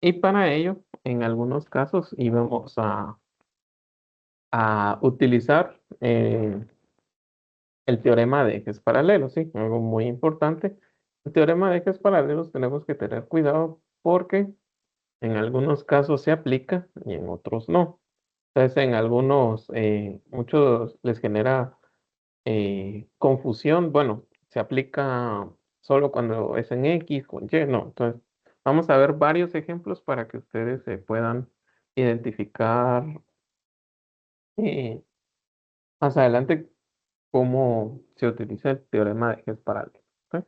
Y para ello, en algunos casos íbamos a utilizar el teorema de ejes paralelos, ¿sí? Algo muy importante. El teorema de ejes paralelos tenemos que tener cuidado porque en algunos casos se aplica y en otros no. Entonces, en algunos, muchos les genera confusión. Bueno, se aplica solo cuando es en X, con Y, no. Entonces, vamos a ver varios ejemplos para que ustedes se puedan identificar eh, más adelante cómo se utiliza el teorema de ejes paralelos. ¿Ok?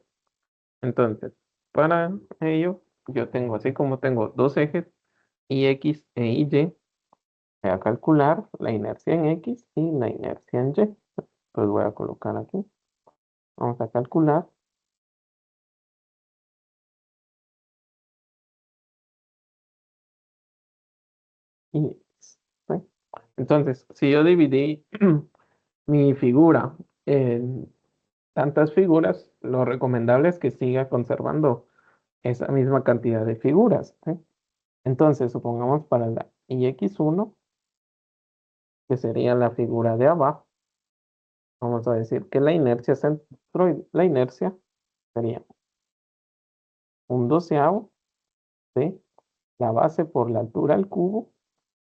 Entonces, para ello, yo tengo, así como tengo dos ejes, y X e Y, voy a calcular la inercia en X y la inercia en Y. Pues voy a colocar aquí. Vamos a calcular. Y, ¿sí? Entonces, si yo dividí mi figura en tantas figuras, lo recomendable es que siga conservando esa misma cantidad de figuras. ¿Sí? Entonces, supongamos para la ix1, que sería la figura de abajo, vamos a decir que la inercia centroide, la inercia sería un doceavo de la base por la altura al cubo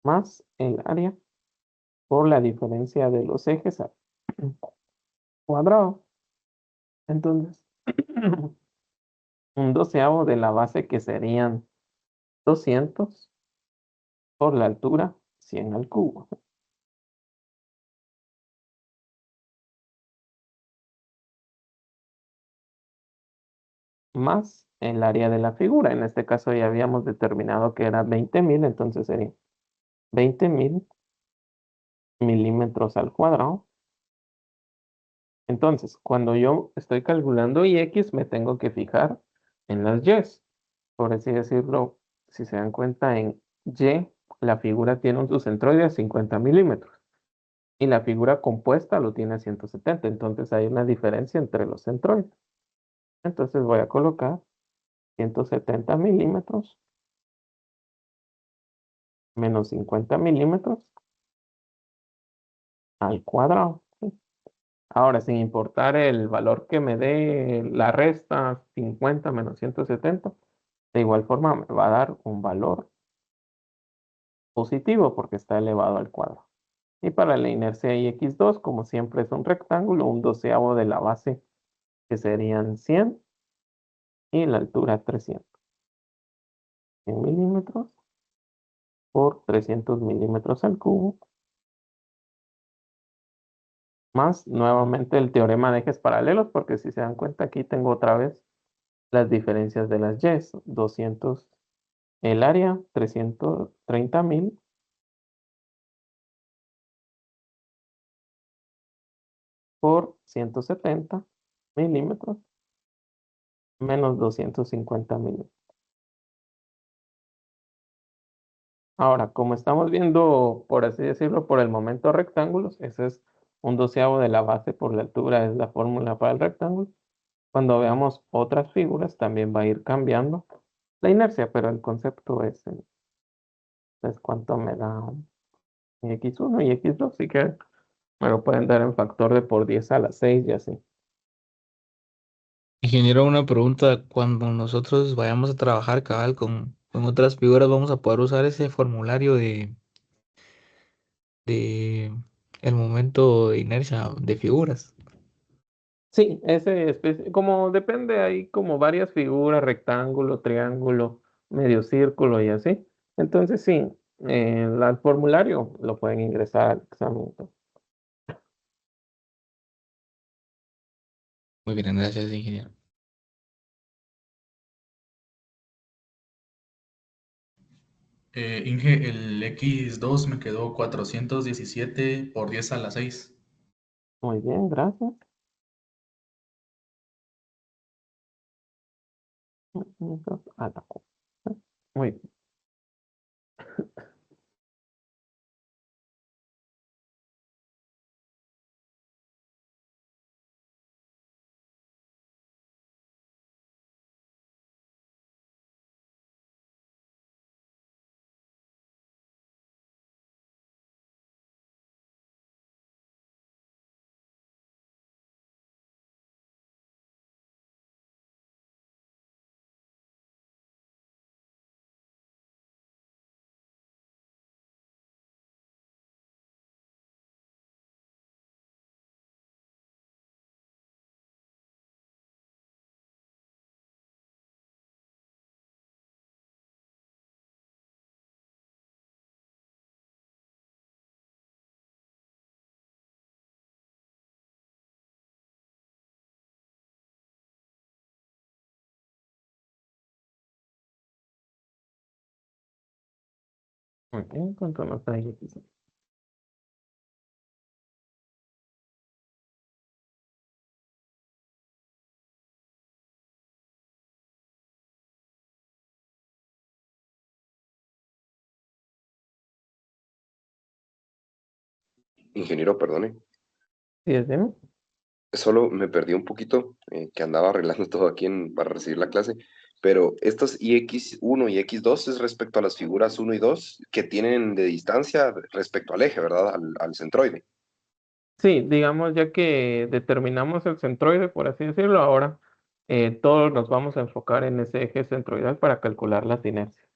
más el área por la diferencia de los ejes al cuadrado. Entonces, un doceavo de la base, que serían 200 por la altura 100 al cubo, más el área de la figura. En este caso ya habíamos determinado que era 20.000, entonces sería 20.000 milímetros al cuadrado. Entonces, cuando yo estoy calculando Ix, me tengo que fijar en las Ys. Por así decirlo, si se dan cuenta, en Y la figura tiene un subcentroide a 50 milímetros y la figura compuesta lo tiene a 170. Entonces hay una diferencia entre los centroides. Entonces voy a colocar 170 milímetros menos 50 milímetros al cuadrado. ¿Sí? Ahora, sin importar el valor que me dé la resta, 50 menos 170, de igual forma me va a dar un valor positivo porque está elevado al cuadrado. Y para la inercia ix2, como siempre es un rectángulo, un doceavo de la base, que serían 100, y la altura 300. 100 milímetros por 300 milímetros al cubo, más nuevamente el teorema de ejes paralelos, porque si se dan cuenta aquí tengo otra vez las diferencias de las y. 200 el área, 330.000 por 170 milímetros menos 250 milímetros. Ahora, como estamos viendo, por así decirlo, por el momento rectángulos, ese es un doceavo de la base por la altura, es la fórmula para el rectángulo. Cuando veamos otras figuras, también va a ir cambiando la inercia, pero el concepto es cuánto me da x1 y x2, así que me lo pueden dar en factor de por 10 a la 6 y así. Ingeniero, una pregunta, cuando nosotros vayamos a trabajar cabal con otras figuras, ¿vamos a poder usar ese formulario de el momento de inercia de figuras? Sí, como depende, hay como varias figuras, rectángulo, triángulo, medio círculo y así. Entonces sí, el formulario lo pueden ingresar al examen. Muy bien, gracias, ingeniero. Inge, el X2 me quedó 417 por 10 a la 6. Muy bien, gracias. Muy bien. Muy bien, ¿cuánto nos da X? Ingeniero, perdone. Sí, es dime. Solo me perdí un poquito, que andaba arreglando todo aquí para recibir la clase, pero estos IX1 y X2 es respecto a las figuras 1 y 2 que tienen de distancia respecto al eje, ¿verdad? Al centroide. Sí, digamos, ya que determinamos el centroide, por así decirlo, ahora todos nos vamos a enfocar en ese eje centroidal para calcular las inercias.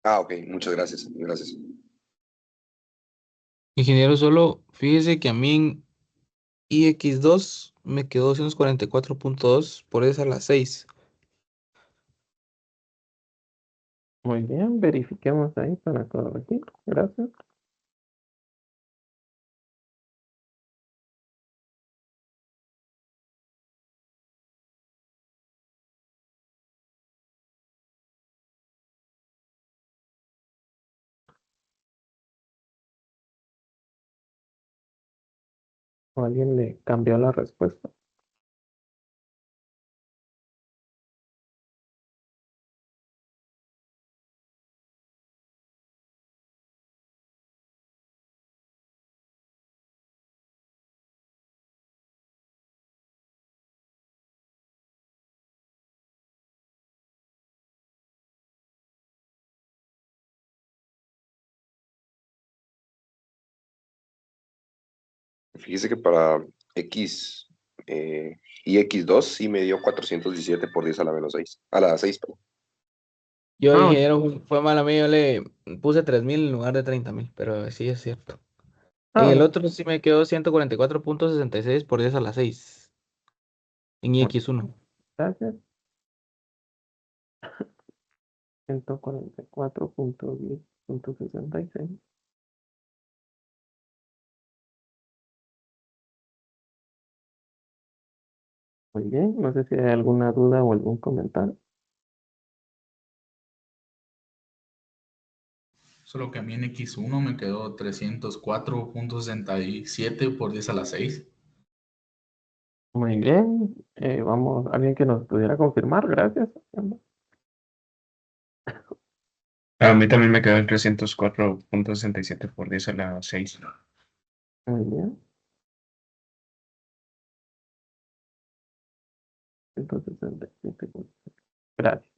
Ah, ok, muchas gracias, gracias. Ingeniero, solo fíjese que a mí en IX2 me quedó 244.2 por esa a las 6. Muy bien, verifiquemos ahí para corregir. Gracias. ¿O alguien le cambió la respuesta? Fíjese que para X y X2 sí me dio 417 por 10 a la menos 6. A la 6, perdón. Yo, Ah, ingeniero, fue mala mía, yo le puse 3.000 en lugar de 30.000, pero sí es cierto. En el ah, otro sí me quedó 144.66 por 10 a las 6 en bueno, IX1. gracias. 144.10.66. Muy bien, no sé si hay alguna duda o algún comentario. Solo que a mí en X1 me quedó 304.67 por 10 a la 6. Muy bien, vamos, alguien que nos pudiera confirmar, gracias. A mí también me quedó el 304.67 por 10 a la 6. Muy bien, 167. Gracias.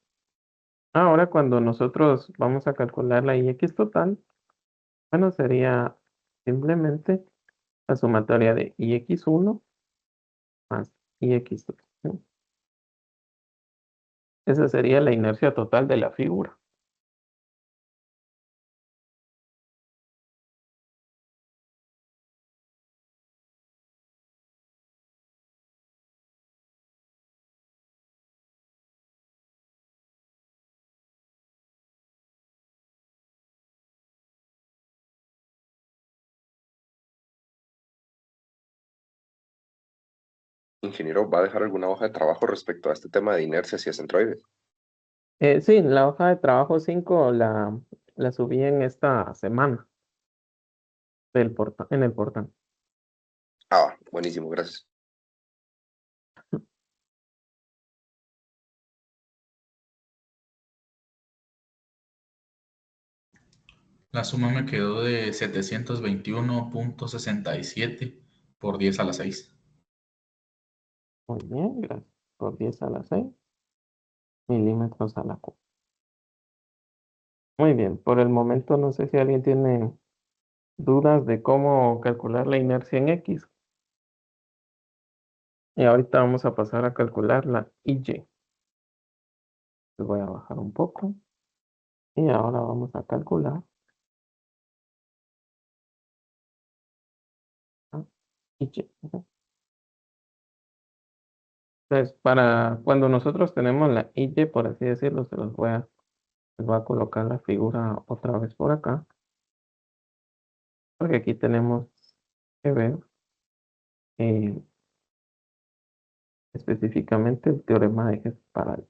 Ahora, cuando nosotros vamos a calcular la IX total, bueno, sería simplemente la sumatoria de IX1 más IX2. ¿Sí? Esa sería la inercia total de la figura. Ingeniero, ¿va a dejar alguna hoja de trabajo respecto a este tema de inercias y centroides? Sí, la hoja de trabajo 5 la subí en esta semana en el portal. Ah, buenísimo, gracias. La suma me quedó de 721.67 por 10 a la 6. Muy bien, gracias. Por 10 a la 6 milímetros a la cuba. Muy bien, por el momento no sé si alguien tiene dudas de cómo calcular la inercia en X. Y ahorita vamos a pasar a calcular la Y. Les voy a bajar un poco. Y ahora vamos a calcular la Y. Entonces, para cuando nosotros tenemos la Y, por así decirlo, les voy a colocar la figura otra vez por acá. Porque aquí tenemos que ver eh, específicamente el teorema de ejes paralelos.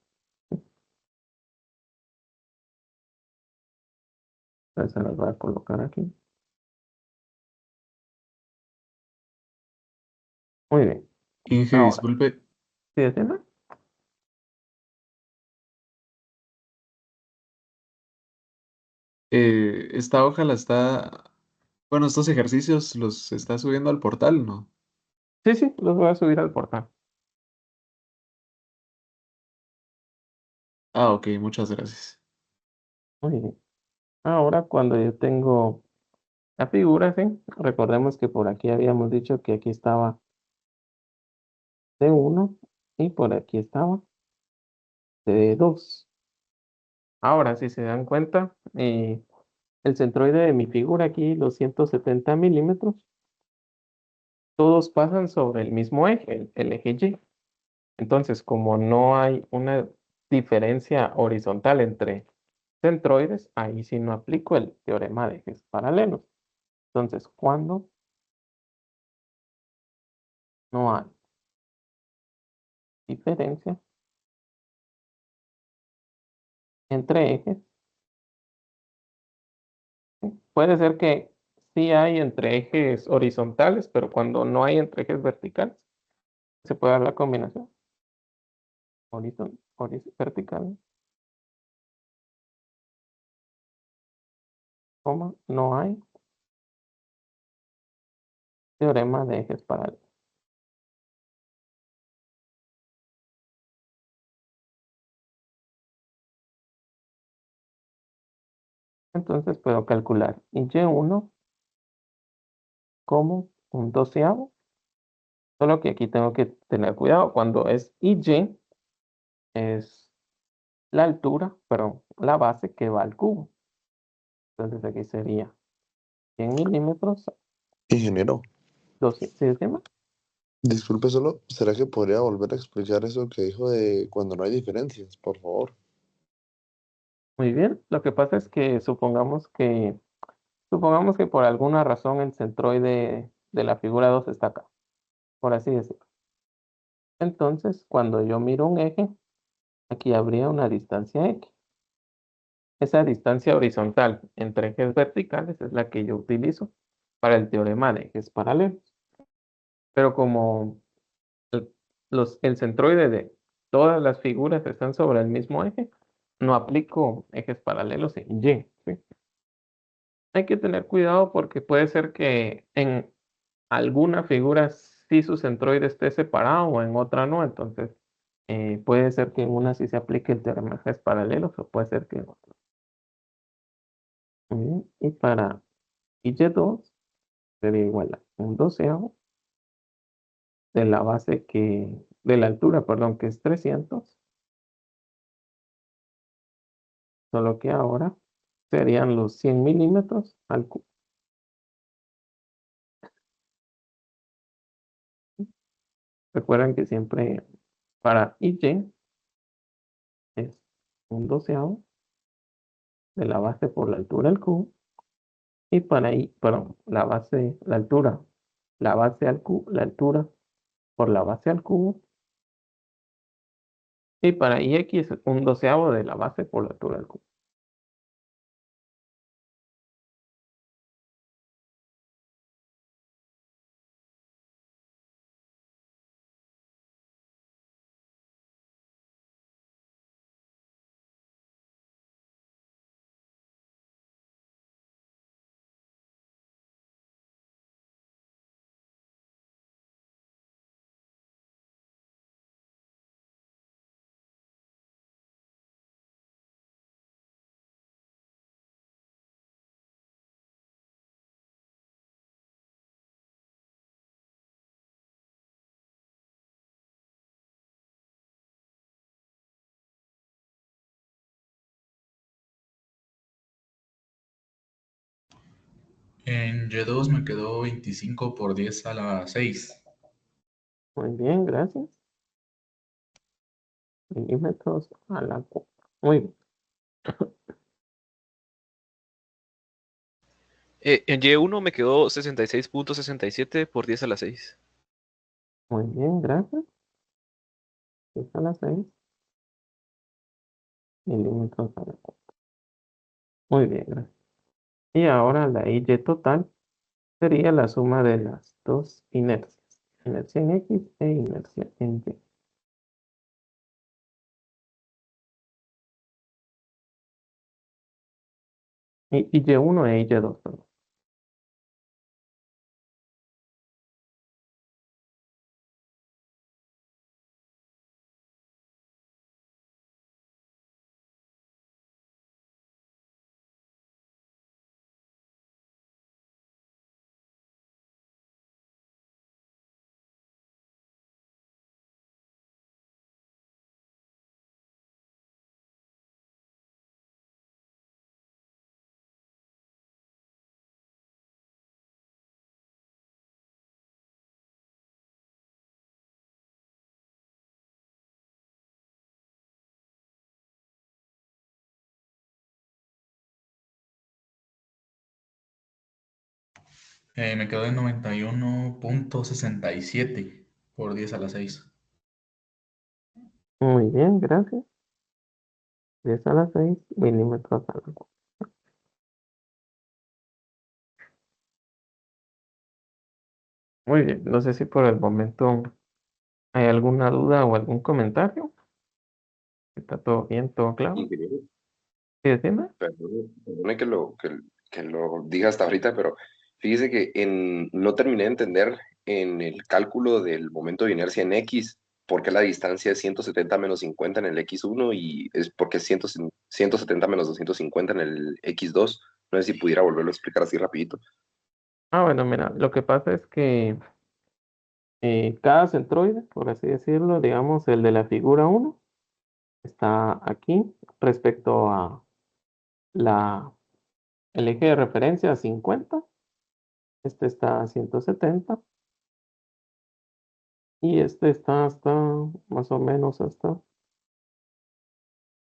Entonces se las voy a colocar aquí. Muy bien. Inge, Ahora, disculpe, ¿sí decime? esta hoja la está, bueno, estos ejercicios los está subiendo al portal, ¿no? Sí, sí, los voy a subir al portal. Ah, ok, muchas gracias. Muy bien. Ahora, cuando yo tengo la figura, ¿sí? Recordemos que por aquí habíamos dicho que aquí estaba D1 y por aquí estaba D2. Ahora, si se dan cuenta, el centroide de mi figura aquí, los 170 milímetros, todos pasan sobre el mismo eje, el eje Y. Entonces, como no hay una diferencia horizontal entre centroides, ahí sí no aplico el teorema de ejes paralelos. Entonces, cuando no hay diferencia entre ejes, puede ser que sí hay entre ejes horizontales, pero cuando no hay entre ejes verticales, se puede dar la combinación vertical, coma, no hay teorema de ejes paralelos. Entonces puedo calcular Y1 como un doceavo, solo que aquí tengo que tener cuidado. Cuando es IY, es la altura, perdón, la base que va al cubo. Entonces aquí sería 100 milímetros, Ingeniero, 200, ¿sí esquema? disculpe solo, ¿será que podría volver a explicar eso que dijo de cuando no hay diferencias, por favor? Muy bien, lo que pasa es que supongamos que por alguna razón el centroide de la figura 2 está acá, por así decirlo. Entonces, cuando yo miro un eje, aquí habría una distancia X. Esa distancia horizontal entre ejes verticales es la que yo utilizo para el teorema de ejes paralelos. Pero como el, el centroide de todas las figuras están sobre el mismo eje, no aplico ejes paralelos en Y, ¿sí? Hay que tener cuidado porque puede ser que en alguna figura sí su centroide esté separado o en otra no. Entonces, puede ser que en una sí se aplique el teorema de ejes paralelos o puede ser que en otra. Muy bien. Y para Y2 sería igual a un doceavo de la base de la altura, perdón, que es 300, solo que ahora serían los 100 milímetros al cubo. Recuerden que siempre para Y es un doceavo de la base por la altura del cubo. Y para I, perdón, la base, la base al cubo, la altura por la base al cubo. Y para IX un doceavo de la base por la altura del cubo. en Y2 me quedó 25 por 10 a la 6. Muy bien, gracias. Milímetros a la cubo. Muy bien, En Y1 me quedó 66.67 por 10 a la 6. muy bien, gracias. 10 a la 6 milímetros a la cubo. Muy bien, gracias. Y ahora la y total sería la suma de las dos inercias. Inercia en X e inercia en Y. Y Y1 e Y2, perdón. Me quedó en 91.67 por 10 a la 6. Muy bien, gracias. 10 a la 6 milímetros a la 4. Muy bien, no sé si por el momento hay alguna duda o algún comentario. ¿Está todo bien, todo claro? Ingeniero, ¿Sí, decime? perdone que lo diga hasta ahorita, pero fíjese que no terminé de entender en el cálculo del momento de inercia en X, por qué la distancia es 170 menos 50 en el X1 y es porque es 170 menos 250 en el X2. No sé si pudiera volverlo a explicar así rapidito. Bueno, mira, lo que pasa es que cada centroide, por así decirlo, digamos, el de la figura 1 está aquí respecto a la, el eje de referencia a 50. Este está a 170 y este está hasta más o menos hasta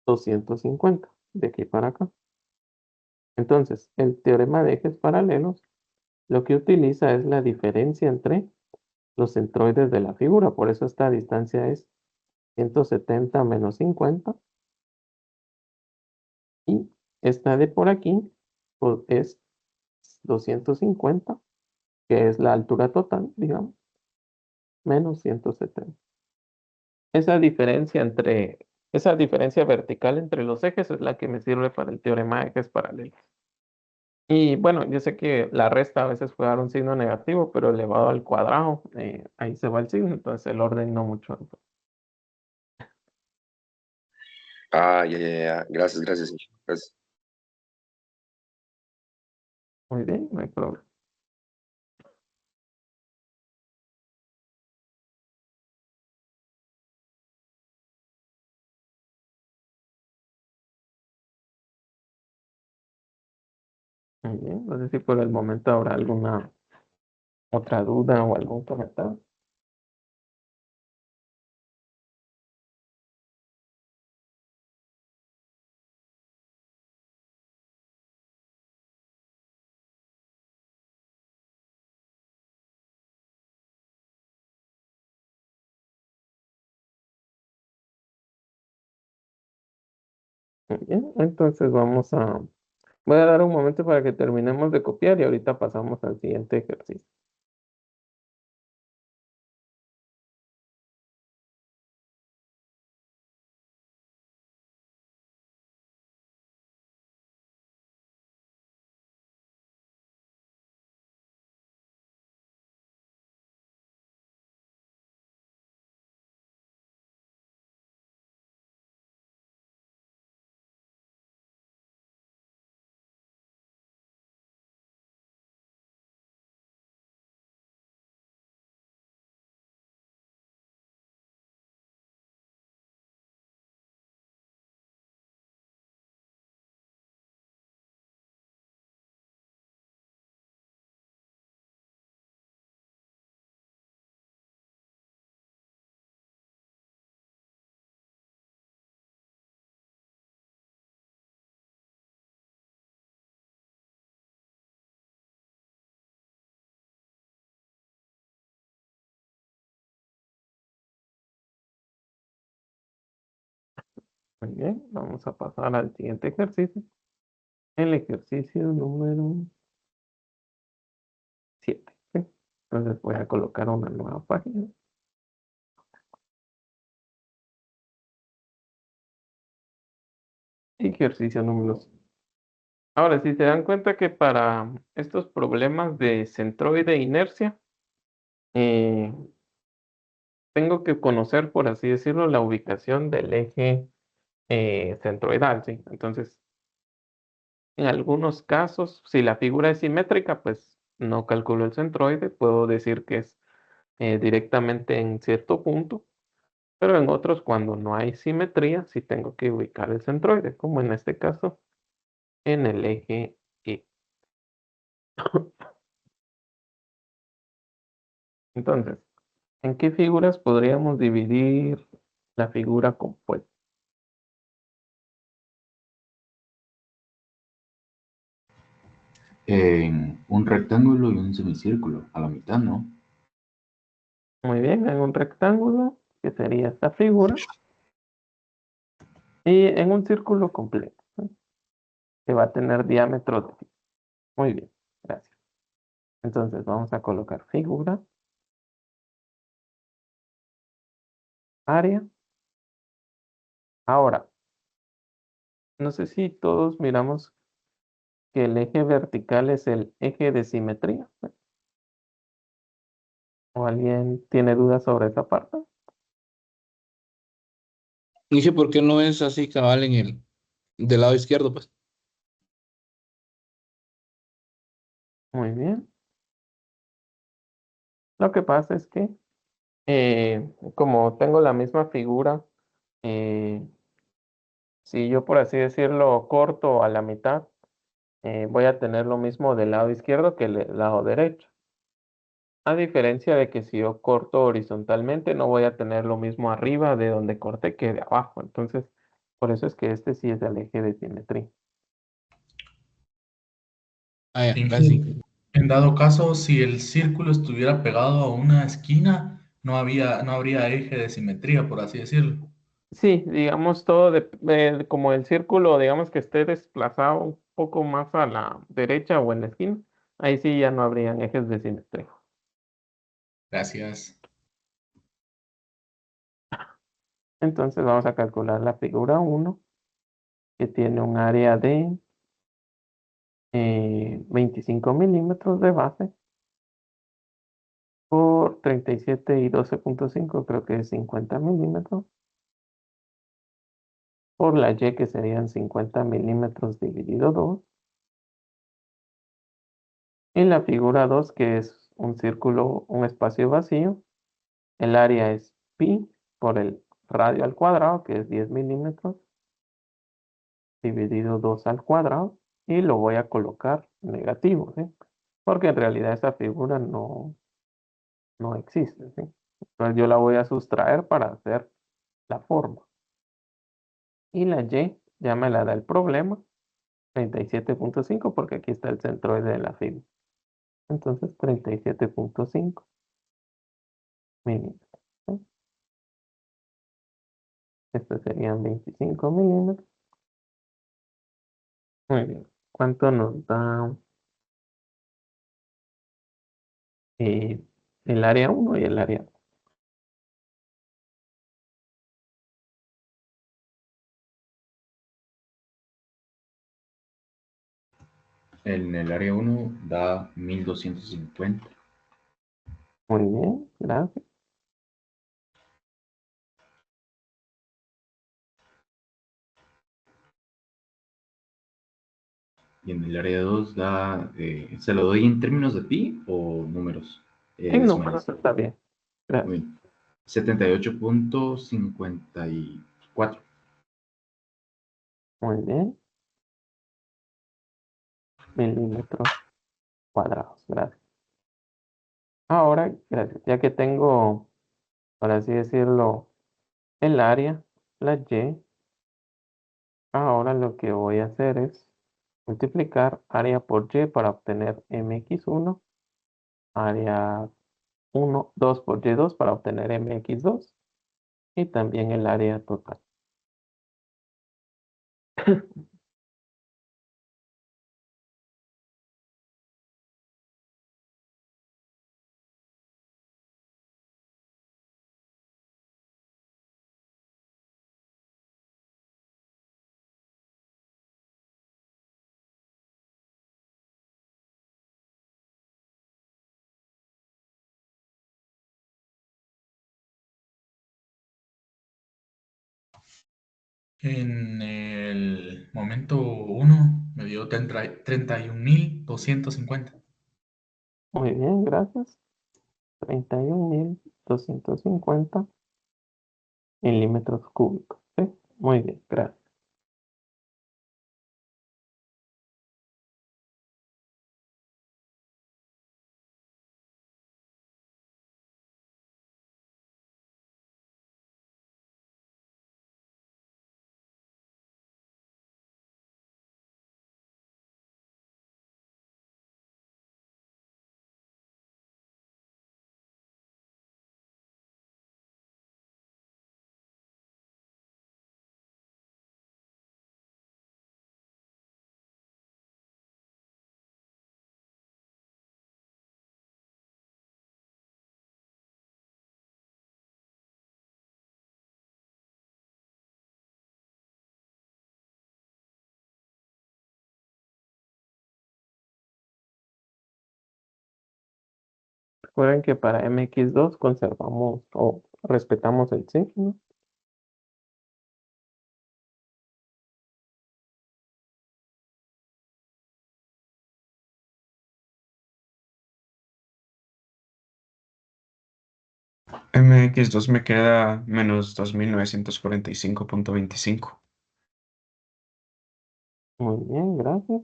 250 de aquí para acá. Entonces, el teorema de ejes paralelos lo que utiliza es la diferencia entre los centroides de la figura. Por eso esta distancia es 170 menos 50 y esta de por aquí pues, es 250, que es la altura total, digamos, menos 170. Esa diferencia vertical entre los ejes es la que me sirve para el teorema de ejes paralelos. Y bueno, yo sé que la resta a veces puede dar un signo negativo, pero elevado al cuadrado, ahí se va el signo, entonces el orden no mucho. Ah, ya. Gracias, ingeniero. Gracias. Muy bien, no hay problema. Muy bien, no sé si por el momento habrá alguna otra duda o algún comentario. Muy bien, entonces voy a dar un momento para que terminemos de copiar y ahorita pasamos al siguiente ejercicio. Muy bien, vamos a pasar al siguiente ejercicio. el ejercicio número 7. Entonces voy a colocar una nueva página. Ejercicio número 7. Ahora, si se dan cuenta que para estos problemas de centroide e inercia, tengo que conocer, por así decirlo, la ubicación del eje centroidal, ¿sí? Entonces, en algunos casos, si la figura es simétrica, pues no calculo el centroide, puedo decir que es directamente en cierto punto, pero en otros, cuando no hay simetría, sí tengo que ubicar el centroide, como en este caso, en el eje Y. Entonces, ¿en qué figuras podríamos dividir la figura compuesta? En un rectángulo y un semicírculo, a la mitad, ¿no? Muy bien, en un rectángulo, que sería esta figura, y en un círculo completo, ¿sí? Que va a tener diámetro de pi. Muy bien, gracias. Entonces vamos a colocar figura, área. Ahora, no sé si todos miramos que el eje vertical es el eje de simetría, ¿sí? ¿O alguien tiene dudas sobre esa parte? Dije, ¿por qué no es así cabal en el del lado izquierdo, pues? Muy bien. Lo que pasa es que como tengo la misma figura, eh, si yo, por así decirlo, corto a la mitad, voy a tener lo mismo del lado izquierdo que del lado derecho. A diferencia de que si yo corto horizontalmente, no voy a tener lo mismo arriba de donde corté que de abajo. Entonces, por eso es que este sí es el eje de simetría. Ah, ya, casi. Inge, en dado caso, si el círculo estuviera pegado a una esquina, no habría eje de simetría, por así decirlo. Sí, digamos todo como el círculo, digamos que esté desplazado un poco más a la derecha o en la esquina, ahí sí ya no habrían ejes de simetría. Gracias. Entonces vamos a calcular la figura 1, que tiene un área de 25 milímetros de base por 37 y 12.5, creo que es 50 milímetros, por la Y, que serían 50 milímetros dividido 2, y la figura 2, que es un círculo, un espacio vacío, el área es pi por el radio al cuadrado, que es 10 milímetros, dividido 2 al cuadrado, y lo voy a colocar negativo, ¿sí? Porque en realidad esa figura no existe, ¿sí? Entonces yo la voy a sustraer para hacer la forma. Y la Y ya me la da el problema, 37.5, porque aquí está el centroide de la figura. Entonces 37.5 milímetros, ¿sí? Estos serían 25 milímetros. Muy bien. ¿Cuánto nos da eh, el área 1 y el área 2? En el área 1 da 1250. Muy bien, gracias. Y en el área 2 da, ¿se lo doy en términos de pi o números En decimales? números está bien. Muy Gracias. bien. 78.54. Muy bien. Milímetros cuadrados. Gracias. Ahora, gracias. Ya que tengo, por así decirlo, el área, la Y, ahora lo que voy a hacer es multiplicar área por Y para obtener mx1, área 1, 2 por y2 para obtener mx2 y también el área total. En el momento 1 me dio 31.250. Muy bien, gracias. 31.250 milímetros cúbicos. ¿Sí? Muy bien, gracias. Recuerden que para MX2 conservamos o respetamos el signo. MX2 me queda menos 2945.25. Muy bien, gracias.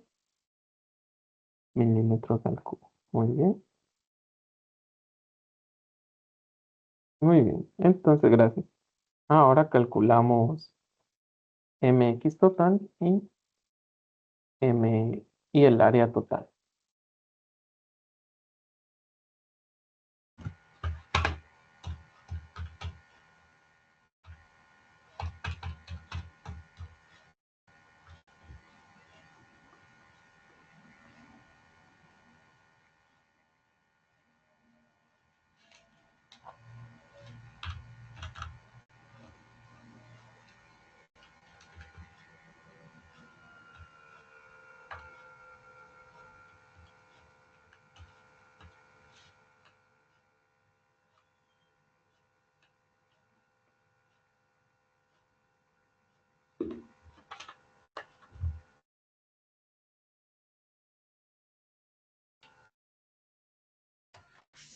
Milímetros al cubo. Muy bien. Muy bien. Entonces, gracias. Ahora calculamos MX total y M y el área total.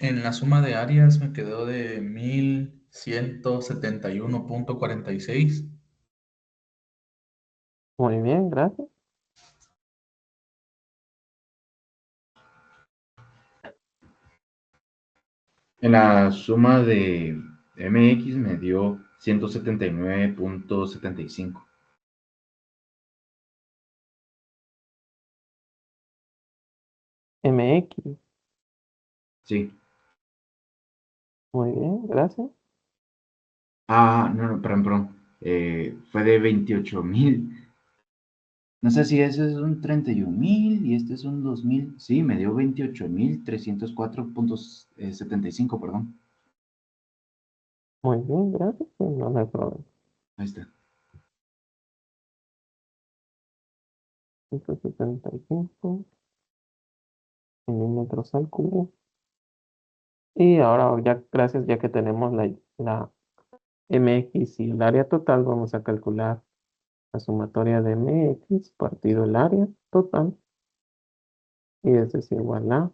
En la suma de áreas me quedó de 1.171.46. Muy bien, gracias. En la suma de MX me dio 179.75. MX. Sí. Muy bien, gracias. Ah, no, no, perdón. Fue de 28.000. No sé si ese es un 31.000 y este es un 2.000. Sí, me dio 28.304.75, perdón. Muy bien, gracias. No hay problema. Ahí está. 175 milímetros al cubo. Y ahora ya, gracias, ya que tenemos la MX y el área total, vamos a calcular la sumatoria de MX partido el área total. Y eso es igual a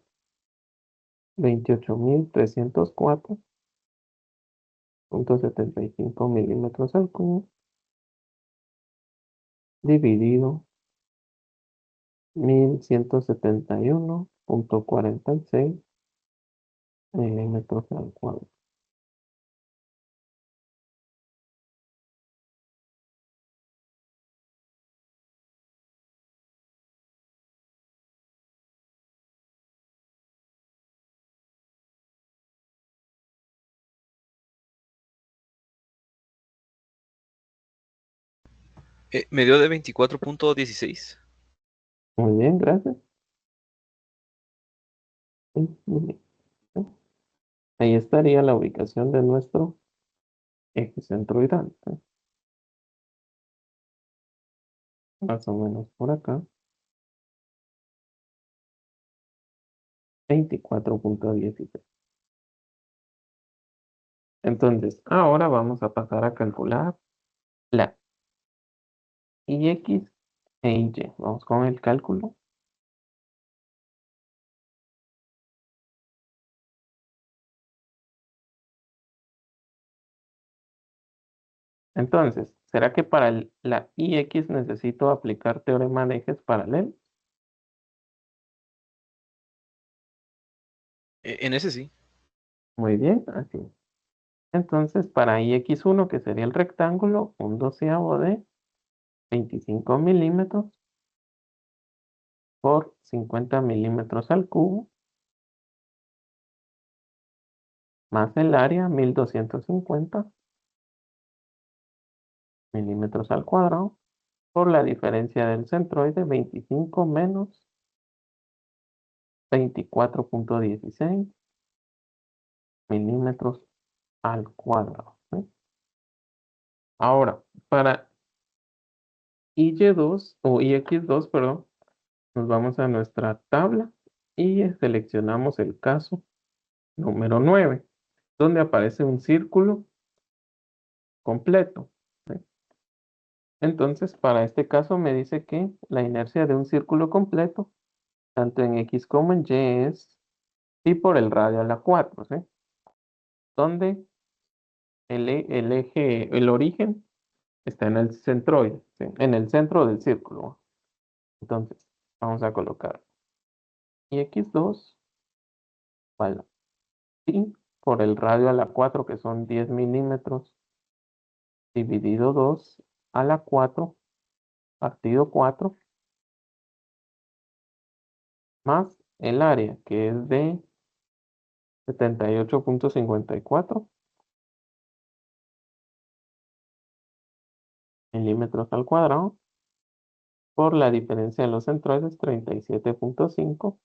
28.304.75 milímetros al cubo dividido 1.171.46 milímetros al cuadrado. Me dio de 24.16. Muy bien, gracias. Sí, muy bien. Ahí estaría la ubicación de nuestro eje centroidal, ¿sí? Más o menos por acá. 24.16. Entonces, ahora vamos a pasar a calcular la IX e Y. Vamos con el cálculo. Entonces, ¿será que para la IX necesito aplicar teorema de ejes paralelos? En ese sí. Muy bien, así. Entonces, para IX1, que sería el rectángulo, un doceavo de 25 milímetros por 50 milímetros al cubo, más el área, 1250 milímetros al cuadrado, por la diferencia del centroide, 25 menos 24,16 milímetros al cuadrado. ¿Sí? Ahora, para Y2 o IX2, perdón, nos vamos a nuestra tabla y seleccionamos el caso número 9, donde aparece un círculo completo. ¿Sí? Entonces, para este caso me dice que la inercia de un círculo completo, tanto en X como en Y, es pi por el radio a la 4, ¿sí? Donde el eje, el origen está en el centroide, ¿sí? En el centro del círculo. Entonces, vamos a colocar X2 igual a pi por el radio a la 4, que son 10 milímetros, dividido 2 a la 4, partido 4, más el área, que es de 78,54 milímetros al cuadrado, por la diferencia de los centroides, 37,5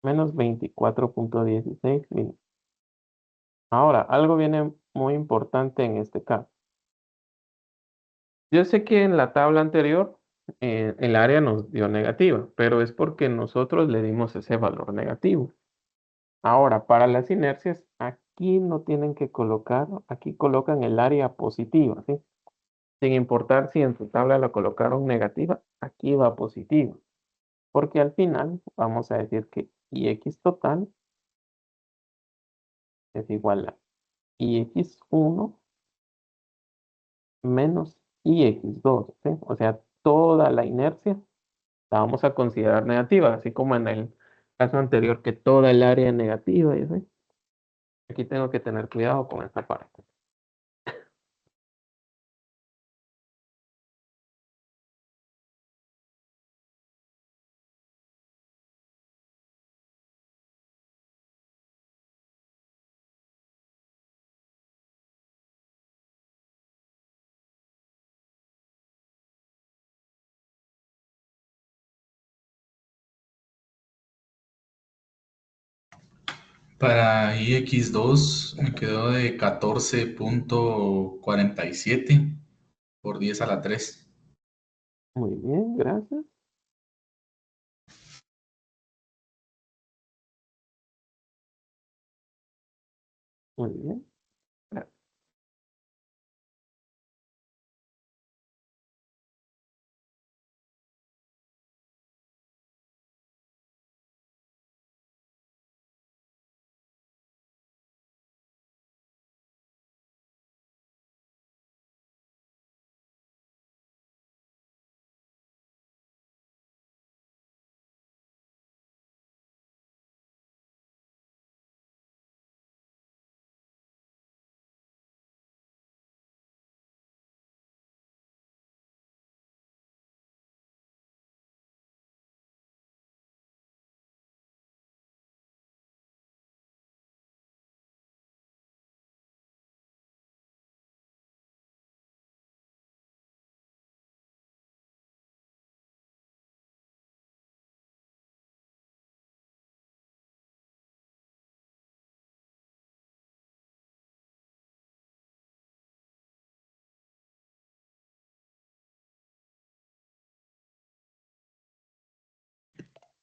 menos 24,16 milímetros. Ahora, algo viene muy importante en este caso. Yo sé que en la tabla anterior el área nos dio negativa, pero es porque nosotros le dimos ese valor negativo. Ahora, para las inercias, aquí no tienen que colocar, aquí colocan el área positiva, ¿sí? Sin importar si en su tabla la colocaron negativa, aquí va positiva. Porque al final vamos a decir que IX total es igual a IX1 menos IX2, ¿sí? O sea, toda la inercia la vamos a considerar negativa, así como en el caso anterior que toda el área es negativa, ¿sí? Aquí tengo que tener cuidado con esta parte. Para IX2 me quedó de 14,47 por 10 a la 3. Muy bien, gracias. Muy bien. Gracias.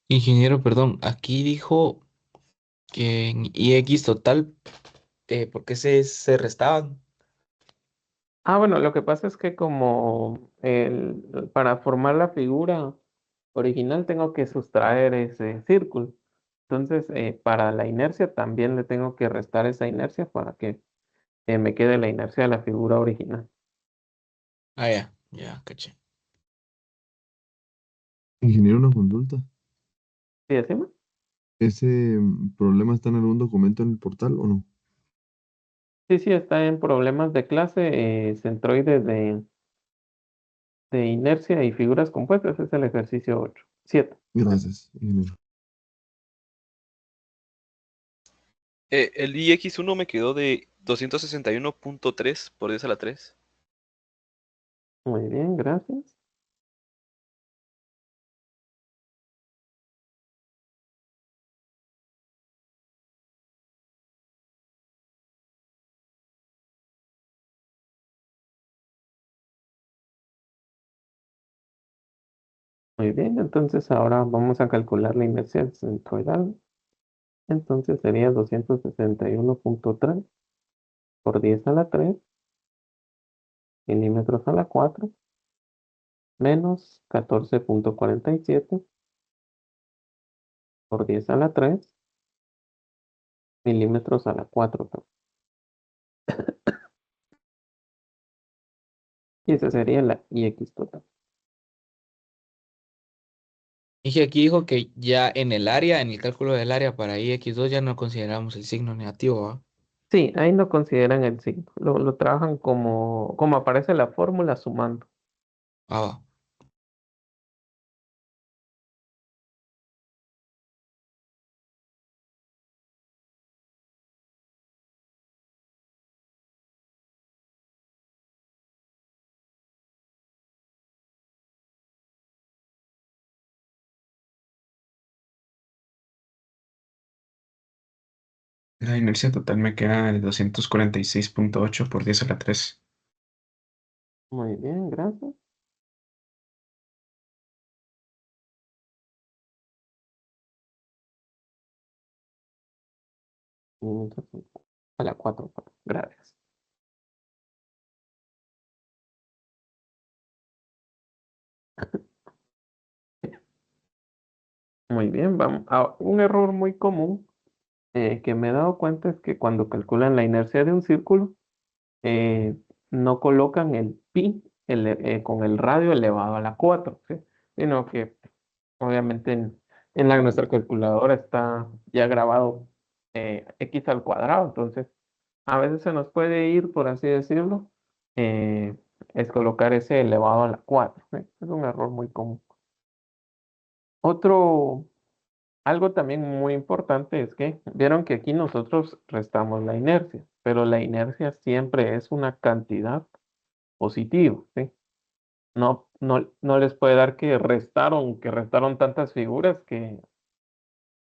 Ingeniero, perdón, aquí dijo que en IX total, ¿por qué se restaban? Bueno, lo que pasa es que como para formar la figura original tengo que sustraer ese círculo. Entonces, para la inercia también le tengo que restar esa inercia para que me quede la inercia de la figura original. Ah, ya, caché. Ingeniero, una consulta. ¿Sí decimos? ¿Ese problema está en algún documento en el portal o no? Sí, sí, está en problemas de clase, centroides de inercia y figuras compuestas. Es el ejercicio 8, 7. Gracias, ingeniero. El IX1 me quedó de 261.3 por 10 a la 3. Muy bien, gracias. Muy bien, entonces ahora vamos a calcular la inercia centroidal. Entonces sería 261.3 por 10 a la 3 milímetros a la 4 menos 14.47 por 10 a la 3 milímetros a la 4. Y esa sería la IX total. Dije aquí dijo que ya en el área, en el cálculo del área para IX2 ya no consideramos el signo negativo, ¿va? Sí, ahí no consideran el signo. Lo trabajan como aparece la fórmula sumando. Ah, va. La inercia total me queda de 246.8 por 10 a la 3. Muy bien, gracias. Milímetros a la 4. Gracias. Muy bien, vamos a un error muy común que me he dado cuenta es que cuando calculan la inercia de un círculo, eh, no colocan el pi con el radio elevado a la 4, ¿sí? Sino que obviamente nuestra calculadora está ya grabado x al cuadrado, entonces a veces se nos puede ir, por así decirlo, eh, es colocar ese elevado a la 4, ¿sí? Es un error muy común. Otro, algo también muy importante es que vieron que aquí nosotros restamos la inercia, pero la inercia siempre es una cantidad positiva, ¿sí? No les puede dar que restaron tantas figuras que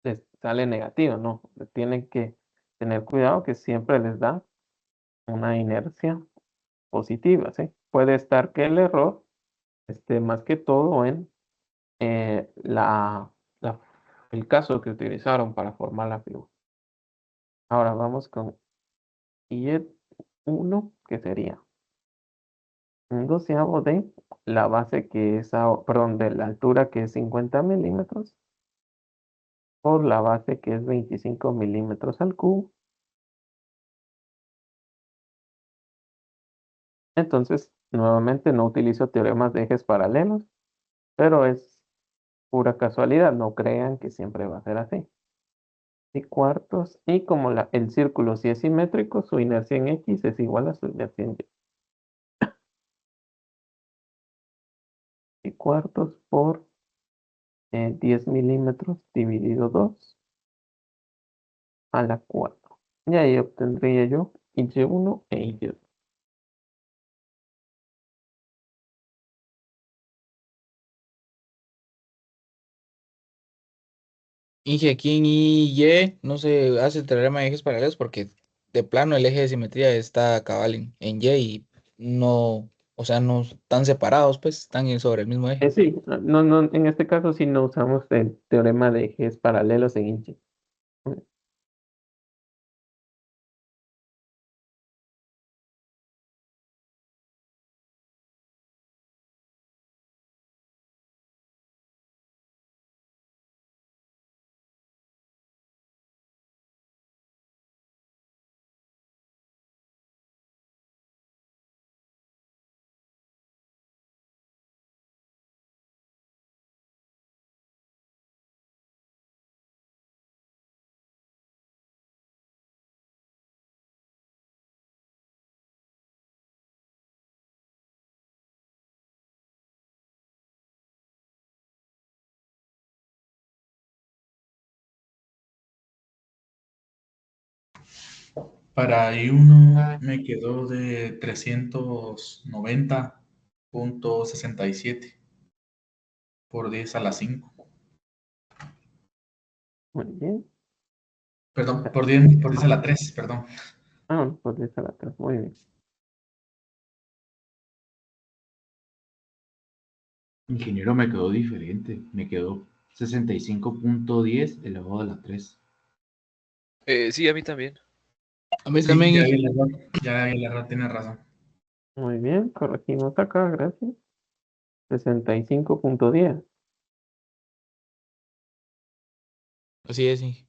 les sale negativa, no. Tienen que tener cuidado que siempre les da una inercia positiva, ¿sí? Puede estar que el error esté más que todo en eh, la, la- el caso que utilizaron para formar la figura. Ahora vamos con I1, que sería un doceavo de la base que es, perdón, de la altura que es 50 milímetros por la base que es 25 milímetros al cubo. Entonces, nuevamente no utilizo teoremas de ejes paralelos, pero es pura casualidad, no crean que siempre va a ser así. Y cuartos, y como el círculo sí es simétrico, su inercia en X es igual a su inercia en Y. Y cuartos por 10 milímetros dividido 2 a la 4. Y ahí obtendría yo Y1 e Y2. Dije aquí en Y no se hace el teorema de ejes paralelos porque de plano el eje de simetría está cabal en Y y no, o sea, no están separados, pues están sobre el mismo eje. Sí, no, en este caso sí no usamos el teorema de ejes paralelos en Y. Para I1 me quedó de 390.67 por 10 a la 5. Muy bien. Perdón, por 10 a la 3, perdón. Ah, pues esa la tres. Muy bien. Ingeniero, me quedó diferente. Me quedó 65.10 elevado a la 3. Sí, a mí también. A mí Sí, también, ya vi el error. Ya vi el error, tiene razón. Muy bien, corregimos acá, gracias. 65.10. así es, sí.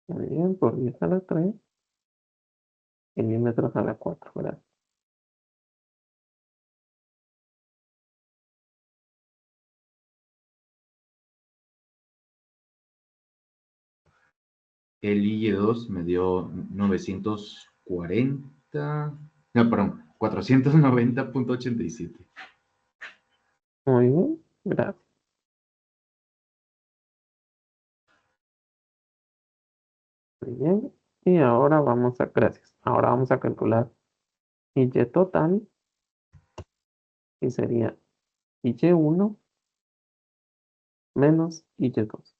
Muy bien, por 10 a la 3. Milímetros a la 4, gracias. El IE2 me dio 940. No, perdón, 490.87. Muy bien, gracias. Muy bien. Y ahora gracias. Ahora vamos a calcular Y total, y sería Y1 menos Y2.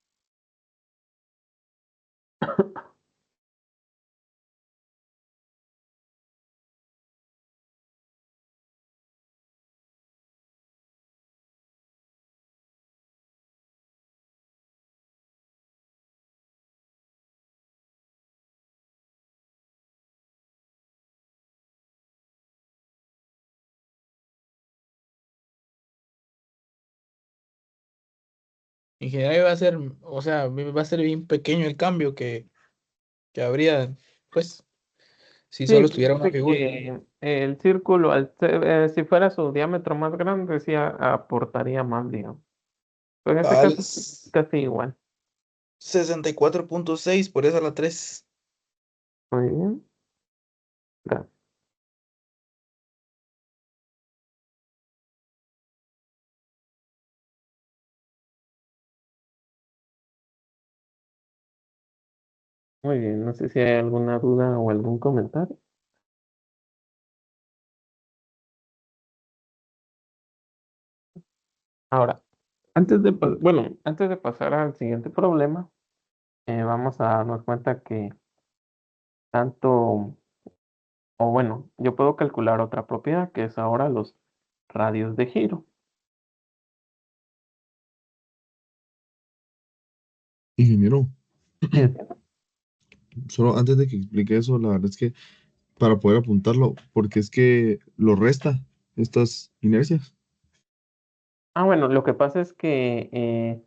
En general va a ser, o sea, va a ser bien pequeño el cambio que habría, pues, si Sí, solo estuviera una fíjate figura. que el círculo, si fuera su diámetro más grande, sí aportaría más, digamos. Pero en este Al caso sí, casi igual. 64.6 por eso a la 3. Muy bien. Gracias. Muy bien. No sé si hay alguna duda o algún comentario. Ahora, antes de pasar al siguiente problema, vamos a darnos cuenta que tanto, o bueno, yo puedo calcular otra propiedad que es ahora los radios de giro. Ingeniero, Sí, solo antes de que explique eso, la verdad es que para poder apuntarlo, porque es que lo resta estas inercias. bueno, lo que pasa es que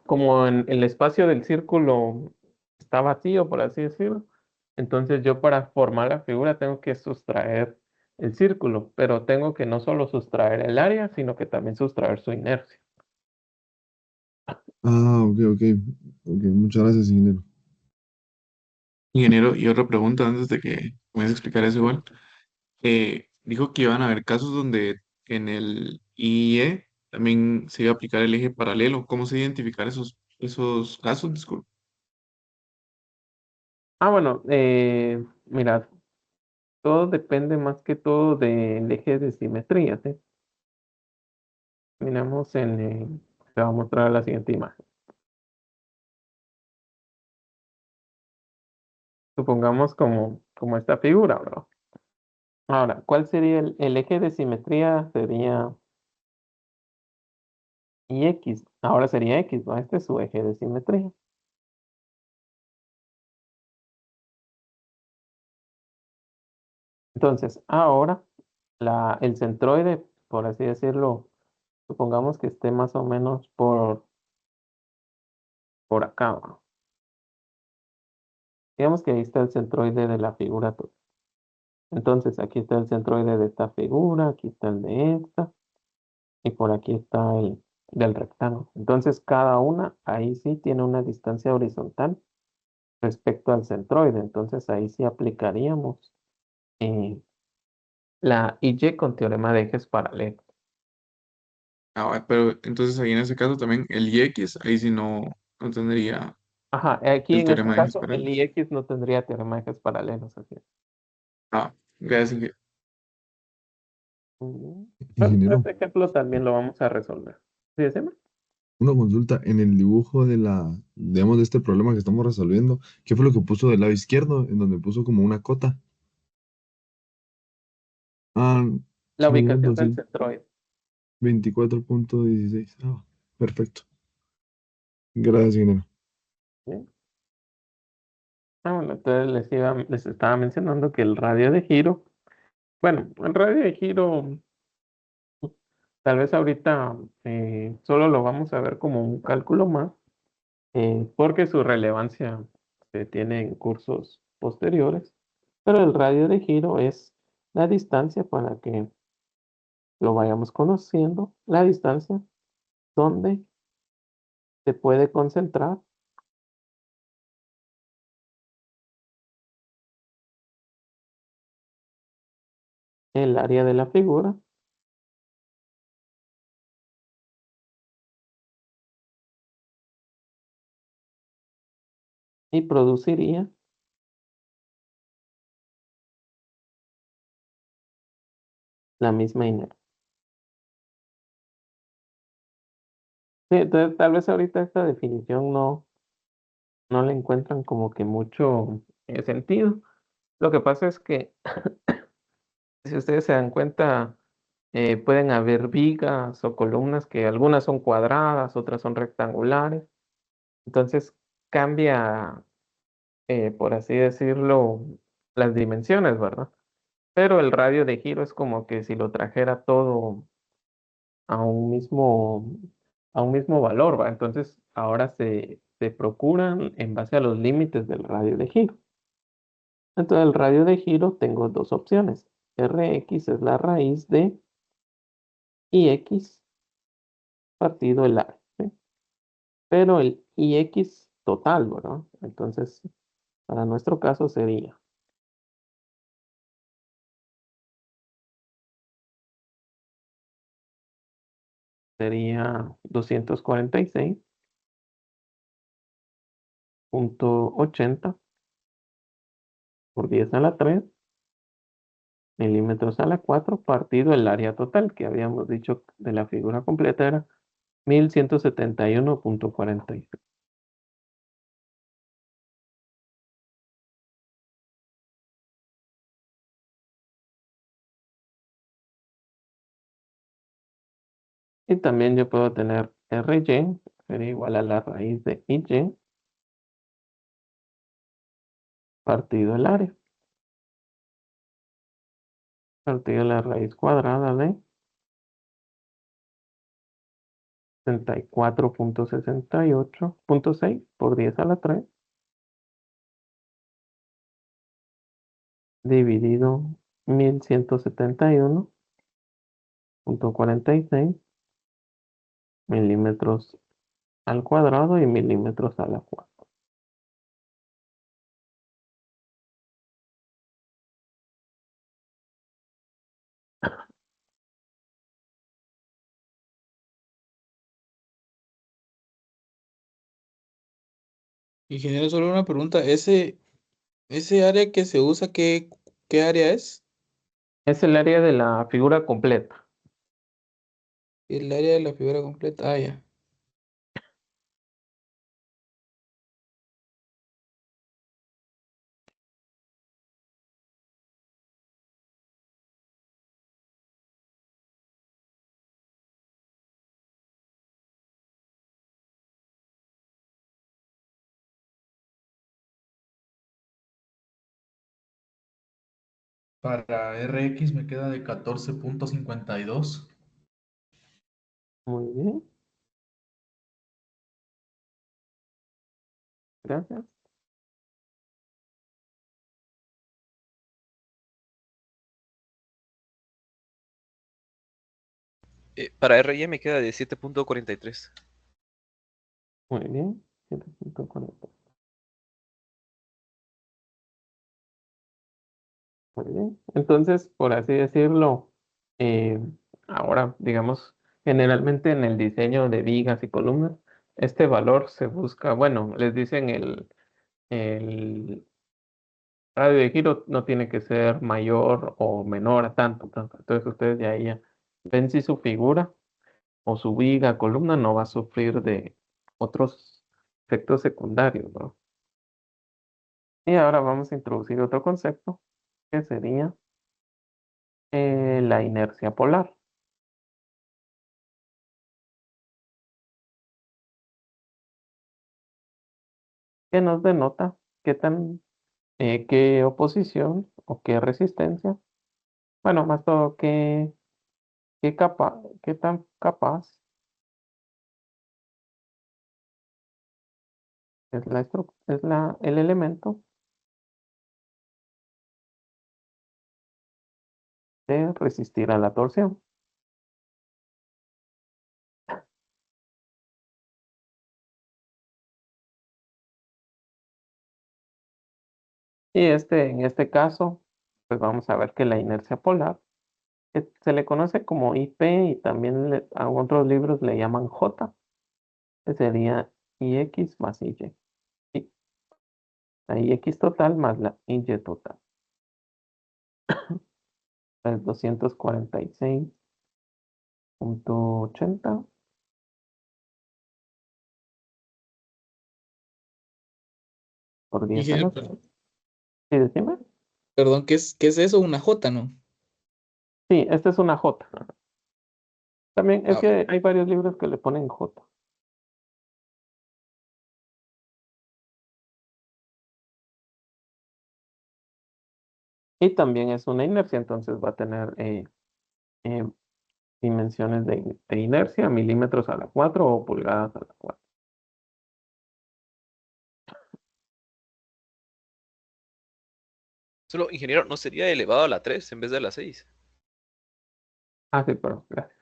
como en el espacio del círculo está vacío, por así decirlo, entonces yo para formar la figura tengo que sustraer el círculo, pero tengo que no solo sustraer el área, sino que también sustraer su inercia. Ah, ok, muchas gracias, ingeniero. Ingeniero, y otra pregunta antes de que comience a explicar eso igual. Dijo que iban a haber casos donde en el IE también se iba a aplicar el eje paralelo. ¿Cómo se identificar esos casos? Disculpe. Bueno, mira, todo depende más que todo del eje de simetría, ¿sí? Miramos te voy a mostrar la siguiente imagen. Supongamos como esta figura, bro. Ahora, ¿cuál sería el eje de simetría? Sería X. Ahora sería X, ¿no? Este es su eje de simetría. Entonces, ahora el centroide, por así decirlo, supongamos que esté más o menos por acá, ¿no? Digamos que ahí está el centroide de la figura. Entonces, aquí está el centroide de esta figura, aquí está el de esta, y por aquí está el del rectángulo. Entonces, cada una ahí sí tiene una distancia horizontal respecto al centroide. Entonces, ahí sí aplicaríamos eh, la Y con teorema de ejes paralelos. Pero entonces ahí en ese caso también el IX, ahí sí no tendría. Ajá, aquí el en este teorema de ejes caso el paralelos. IX no tendría teorema de ejes paralelos, así es. Ah, gracias, ingeniero. Muy bien. Pero Ingeniero, este ejemplo también lo vamos a resolver. ¿Sí, decimos? una consulta. En el dibujo digamos, de este problema que estamos resolviendo, ¿qué fue lo que puso del lado izquierdo? En donde puso como una cota. Ah, La solo llevan ubicación del centroide. 224.16. Ah, perfecto. Gracias, ingeniero. Bien. Bueno, entonces les estaba mencionando que el radio de giro, bueno, el radio de giro, tal vez ahorita solo lo vamos a ver como un cálculo más, porque su relevancia se tiene en cursos posteriores, pero el radio de giro es la distancia para que lo vayamos conociendo, la distancia donde se puede concentrar el área de la figura y produciría la misma inercia. Sí, entonces tal vez ahorita esta definición no le encuentran como que mucho sentido. Lo que pasa es que si ustedes se dan cuenta, pueden haber vigas o columnas que algunas son cuadradas, otras son rectangulares. Entonces cambia, por así decirlo, las dimensiones, ¿verdad? Pero el radio de giro es como que si lo trajera todo a a un mismo valor, ¿va? Entonces ahora se procuran en base a los límites del radio de giro. Entonces el radio de giro tengo dos opciones. Rx es la raíz de Ix partido el área, ¿sí? Pero el Ix total, ¿verdad? Entonces, para nuestro caso sería 246.80 por 10 a la 3 milímetros a la 4 partido el área total, que habíamos dicho de la figura completa era 1171.46. Y también yo puedo tener Ry, sería igual a la raíz de Y partido el área, partido la raíz cuadrada de 64.68.6 por 10 a la 3 dividido 1171.46 milímetros al cuadrado y milímetros a la 4. Ingeniero, solo una pregunta. Ese área que se usa, ¿qué área es? Es el área de la figura completa. El área de la figura completa. Ah, ya. Para Rx me queda de 14.52. Muy bien, gracias. Para RY me queda de 7.43. Muy bien. 7.40. Muy bien. Entonces, por así decirlo, eh, ahora, digamos, generalmente en el diseño de vigas y columnas, este valor se busca, bueno, les dicen el radio de giro no tiene que ser mayor o menor a tanto, tanto. Entonces ustedes ya ven si su figura o su viga, columna no va a sufrir de otros efectos secundarios, ¿no? Y ahora vamos a introducir otro concepto que sería la inercia polar. Que nos denota qué oposición o qué resistencia, bueno, más todo qué tan capaz es el elemento de resistir a la torsión. Y en este caso, pues vamos a ver que la inercia polar se le conoce como IP y también a otros libros le llaman J, que sería IX más IY. Y la IX total más la IY total. Es 246.80 por 10 a Ingeniero, la 3. ¿Sí, decime? perdón, ¿qué es eso? Una J, ¿no? Sí, esta es una J. También es Ah, que hay varios libros que le ponen J. Y también es una inercia, entonces va a tener eh, dimensiones de inercia, milímetros a la 4 o pulgadas a la 4. Solo, ingeniero, ¿no sería elevado a la 3 en vez de a la 6? Ah, sí, perdón, gracias.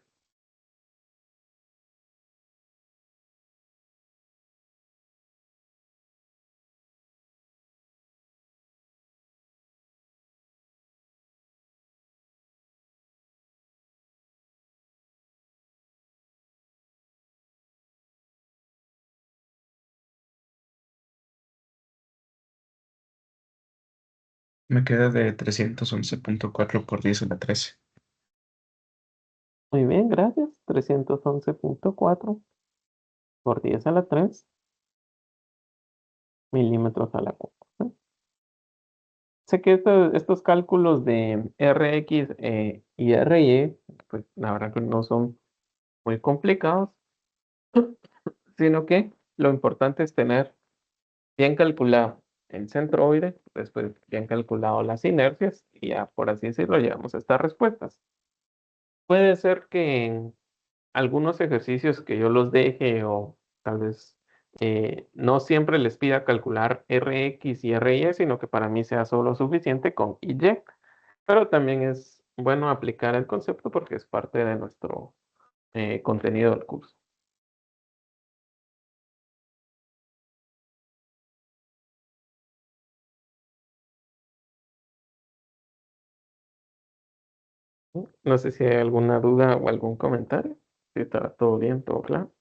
Me queda de 311.4 por 10 a la 13. Muy bien, gracias. 311.4 por 10 a la 3 milímetros a la 4. ¿Sí? Sé que estos cálculos de Rx y Ry, pues la verdad que no son muy complicados, sino que lo importante es tener bien calculado el centroide, después bien calculado las inercias y ya por así decirlo llegamos a estas respuestas. Puede ser que en algunos ejercicios que yo los deje o tal vez no siempre les pida calcular Rx y Ry, sino que para mí sea solo suficiente con Y, pero también es bueno aplicar el concepto porque es parte de nuestro contenido del curso. No sé si hay alguna duda o algún comentario. Si está todo bien, todo claro.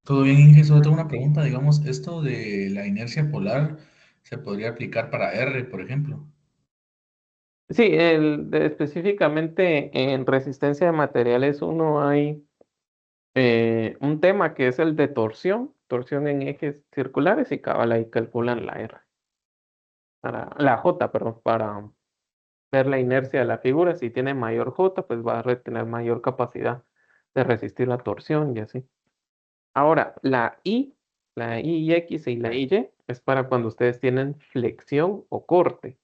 Todo bien, Inge, solo tengo una pregunta. Digamos, esto de la inercia polar se podría aplicar para R, por ejemplo. Sí, específicamente en resistencia de materiales uno hay un tema que es el de torsión en ejes circulares y cabal ahí calculan la R, la J, perdón, para ver la inercia de la figura. Si tiene mayor J, pues va a tener mayor capacidad de resistir la torsión y así. Ahora, la IX y la IY es para cuando ustedes tienen flexión o corte.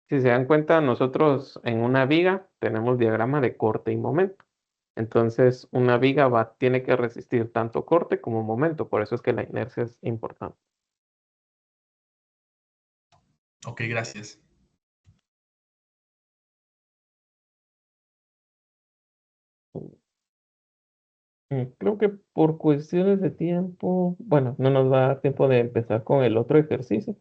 Si se dan cuenta, nosotros en una viga tenemos diagrama de corte y momento. Entonces, una viga tiene que resistir tanto corte como momento. Por eso es que la inercia es importante. Ok, gracias. Creo que por cuestiones de tiempo, bueno, no nos va a dar tiempo de empezar con el otro ejercicio.